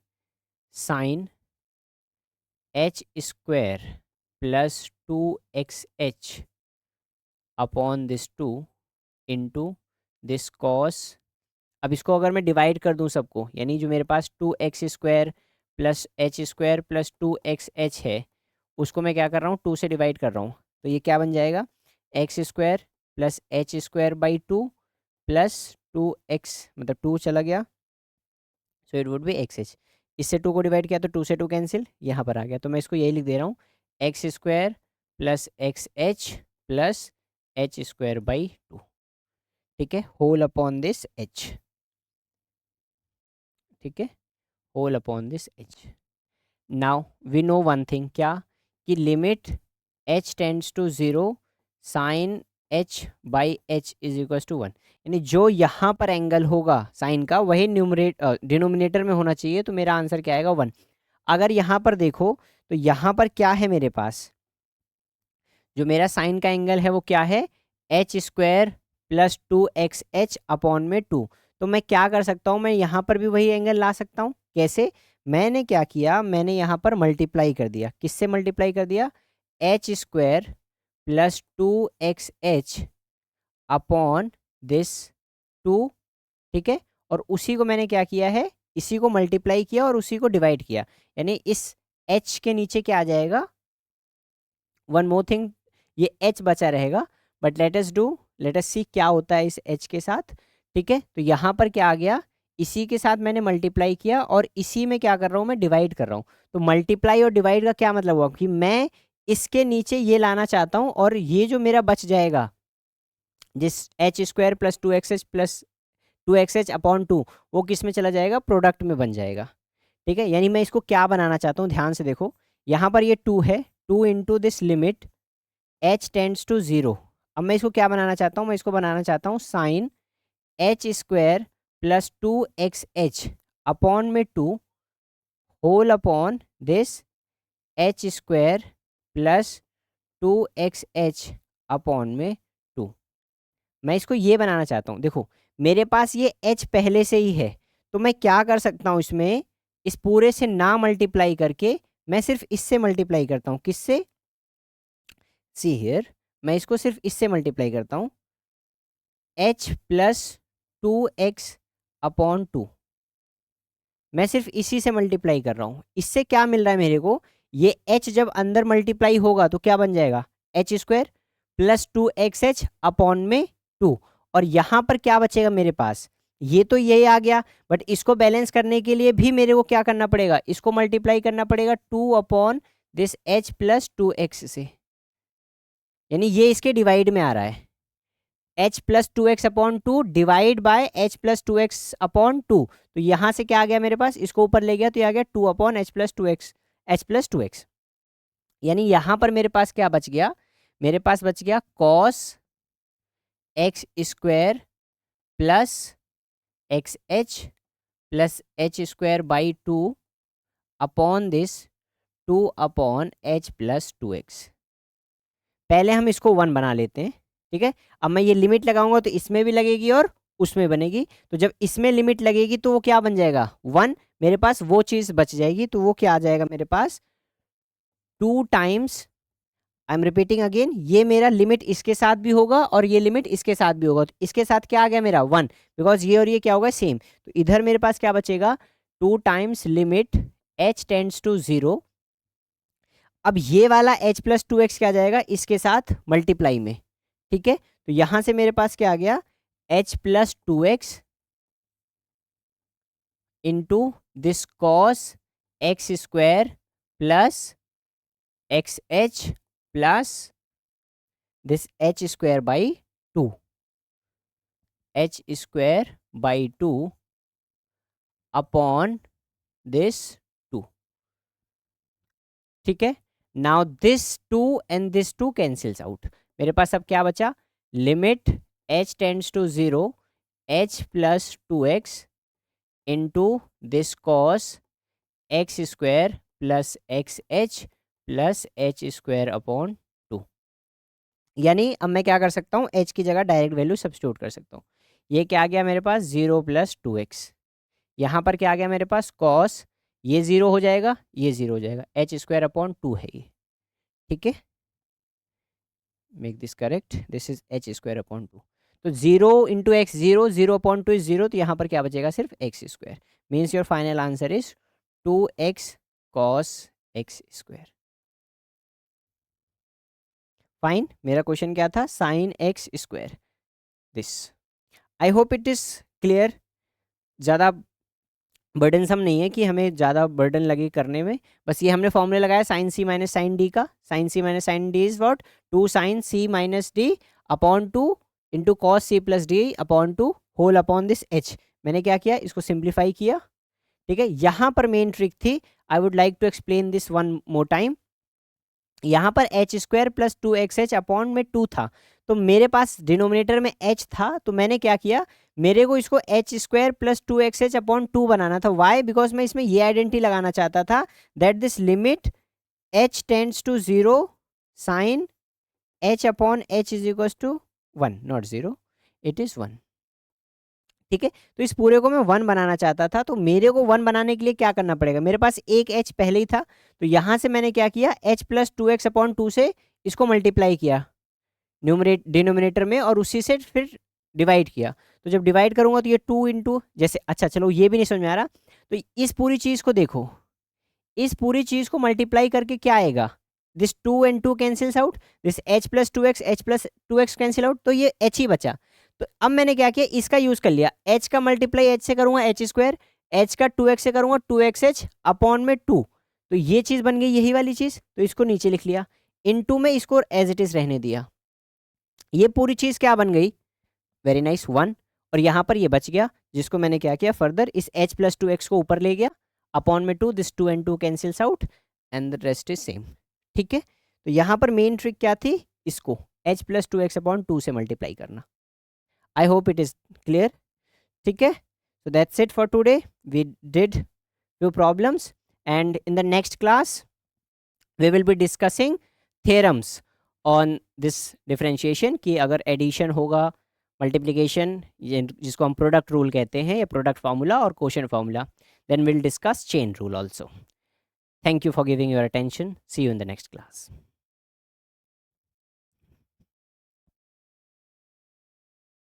sine h square plus two x h upon this two into this cos, अब इसको अगर मैं डिवाइड कर दूं सबको, यानी जो मेरे पास two x square plus H square plus two x h है, उसको मैं क्या कर रहा हूँ, टू से डिवाइड कर रहा हूँ, तो ये क्या बन जाएगा, x square plus H square by two plus two x, मतलब टू चला गया, सो it would be x H, इससे टू को डिवाइड किया तो टू से टू कैंसिल, यहाँ पर आ गया, तो मैं इसको यही लिख दे रहा हूँ, x square plus x h plus H square by two, ठीक है, होल अपॉन दिस एच, ठीक है, whole upon this h. Now we know one thing, क्या, कि limit h tends to zero sine h by h is equal to 1। यानी जो यहाँ पर एंगल होगा साइन का वही डिनोमिनेटर में होना चाहिए, तो मेरा आंसर क्या आएगा 1। अगर यहाँ पर देखो तो यहाँ पर क्या है मेरे पास, जो मेरा साइन का एंगल है वो क्या है, H square plus 2xh upon में 2। तो मैं क्या कर सकता हूँ, मैं यहाँ पर भी वही एंगल ला सकता हूँ। कैसे, मैंने क्या किया, मैंने यहाँ पर मल्टीप्लाई कर दिया। किससे मल्टीप्लाई कर दिया, H square plus 2xh upon this 2, ठीक है। और उसी को मैंने क्या किया है, इसी को मल्टीप्लाई किया और उसी को डिवाइड किया। यानी इस h के नीचे क्या आ जाएगा, वन मोर थिंग, ये h बचा रहेगा, बट लेट अस सी क्या होता है इस h के साथ, ठीक है। तो यहाँ पर क्या आ गया, इसी के साथ मैंने मल्टीप्लाई किया और इसी में क्या कर रहा हूँ, मैं डिवाइड कर रहा हूँ। तो मल्टीप्लाई और डिवाइड का क्या मतलब हुआ कि मैं इसके नीचे ये लाना चाहता हूँ, और ये जो मेरा बच जाएगा जिस H square plus 2xh upon 2, वो किस में चला जाएगा, प्रोडक्ट में बन जाएगा, ठीक है। यानी मैं इसको क्या बनाना चाहता हूँ, ध्यान से देखो, यहाँ पर ये 2 है, 2 into this limit h tends to 0। अब मैं इसको क्या बनाना चाहता हूँ, मैं इसको बनाना चाहता हूँ sine h square plus 2xh upon में 2 whole upon this h square plus 2xh upon में 2। मैं इसको ये बनाना चाहता हूँ। देखो मेरे पास ये h पहले से ही है, तो मैं क्या कर सकता हूँ, इसमें इस पूरे से ना मल्टीप्लाई करके मैं सिर्फ इससे मल्टीप्लाई करता हूँ। किससे, सी हियर, मैं इसको सिर्फ इससे मल्टीप्लाई करता हूँ, h प्लस 2x अपॉन 2। मैं सिर्फ इसी से मल्टीप्लाई कर रहा हूँ। इससे क्या मिल रहा है मेरे को, ये h जब अंदर मल्टीप्लाई होगा तो क्या बन जाएगा, H square plus 2xh upon में 2। और यहाँ पर क्या बचेगा मेरे पास, ये तो यही आ गया, बट इसको बैलेंस करने के लिए भी मेरे को क्या करना पड़ेगा, इसको मल्टीप्लाई करना पड़ेगा 2 upon this h plus 2x से। यानी ये इसके डिवाइड में आ रहा है, h plus 2x upon 2 divide by h plus 2x upon 2। तो यहाँ से क्या आ गया मेरे पास, इसको ऊपर ले गया तो ये आ गया 2 upon h plus 2x, h plus 2x। यानी यहाँ पर मेरे पास क्या बच गया, मेरे पास बच गया cos x square plus x h plus H square by 2 upon this 2 upon h plus 2x। पहले हम इसको 1 बना लेते हैं, ठीक है। अब मैं ये लिमिट लगाऊंगा तो इसमें भी लगेगी और उसमें बनेगी, तो जब इसमें लिमिट लगेगी तो वो क्या बन जाएगा, 1। मेरे पास वो चीज़ बच जाएगी, तो वो क्या आ जाएगा मेरे पास, 2 times, I am repeating again, ये मेरा लिमिट इसके साथ भी होगा और ये लिमिट इसके साथ भी होगा। तो इसके साथ क्या आ गया मेरा 1, बिकॉज ये और ये क्या होगा, सेम। तो इधर मेरे पास क्या बचेगा, 2 times limit h tends to 0। अब ये वाला h प्लस 2x क्या जाएगा, इसके साथ मल्टीप्लाई में, ठीक है। तो यहां से मेरे पास क्या आ गया, h plus 2x into this cos x square plus x h plus this h square by 2, h square by 2 upon this 2, ठीक है। Now this 2 and this 2 cancels out. मेरे पास अब क्या बचा, limit h tends to 0 h plus 2x into this cos x square plus x h plus H square upon 2। यानी अब मैं क्या कर सकता हूँ, h की जगह डायरेक्ट वैल्यू सब्स्टिट्यूट कर सकता हूँ। ये क्या आ गया मेरे पास, 0 प्लस 2x। यहाँ पर क्या आ गया मेरे पास, कॉस, ये 0 हो जाएगा, ये 0 हो जाएगा, एच स्क्वायर अपॉन 2 है ये, ठीक है। Make this correct, this is H square upon 2। तो 0 इंटू एक्स 0, 0 अपॉन 2 इज 0, तो यहाँ पर क्या बचेगा, सिर्फ x square. Means your final answer is 2x cos x square. Fine, मेरा क्वेश्चन क्या था, sign x square this. I hope it is clear. ज़्यादा बर्डनसम नहीं है कि हमें ज़्यादा बर्डन लगे करने में। बस ये हमने फॉर्मूला लगाया साइन सी माइनस साइन डी का। Sine C minus sine D is what, 2 sine C minus D upon 2 into cos C plus D upon 2 whole upon this h. मैंने क्या किया, इसको सिंप्लीफाई किया, ठीक है। यहाँ पर मेन ट्रिक थी, I would like to explain this one more time. यहाँ पर H square plus 2xh upon में 2 था, तो मेरे पास डिनोमिनेटर में h था, तो मैंने क्या किया, मेरे को इसको एच स्क्वायर प्लस 2xh/2 बनाना था। वाई? बिकॉज मैं इसमें ये आइडेंटिटी लगाना चाहता था that this limit h tends to 0 sine h/h is equal to 1, not 0, it is 1। ठीक है, तो इस पूरे को मैं 1 बनाना चाहता था, तो मेरे को 1 बनाने के लिए क्या करना पड़ेगा, मेरे पास एक h पहले ही था, तो यहाँ से मैंने क्या किया, h प्लस 2x/2 से इसको मल्टीप्लाई किया डिनोमिनेटर में, और उसी से फिर डिवाइड किया। तो जब डिवाइड करूंगा तो ये 2 इंटू, जैसे, अच्छा चलो ये भी नहीं समझ में आ रहा, तो इस पूरी चीज़ को देखो, इस पूरी चीज़ को मल्टीप्लाई करके क्या आएगा, this 2 and 2 cancels out, this h plus 2x h plus 2x cancel out, तो ये h ही बचा। तो अब मैंने क्या किया, इसका यूज़ कर लिया, h का मल्टीप्लाई h से करूँगा h स्क्वायर, h का 2x से करूँगा 2xh अपॉन में 2, तो ये चीज़ बन गई यही वाली चीज़, तो इसको नीचे लिख लिया, इनटू में इसको एज इट इज़ रहने दिया। ये पूरी चीज़ क्या बन गई, वेरी नाइस 1, और यहाँ पर ये बच गया, जिसको मैंने क्या किया, फर्दर इस h प्लस 2x को ऊपर ले गया, अपॉन में 2, this 2 and 2 cancels out and the rest is same. ठीक है, तो यहाँ पर मेन ट्रिक क्या थी, इसको h प्लस 2x/2 से मल्टीप्लाई करना। आई होप इट इज क्लियर। ठीक है, so that's it for today. We did few problems, and in the next class we will be discussing theorems on this differentiation, कि अगर addition होगा, multiplication, जिसको हम product rule कहते हैं, या प्रोडक्ट फार्मूला और quotient formula, then we'll discuss chain rule also. Thank you for giving your attention. See you in the next class.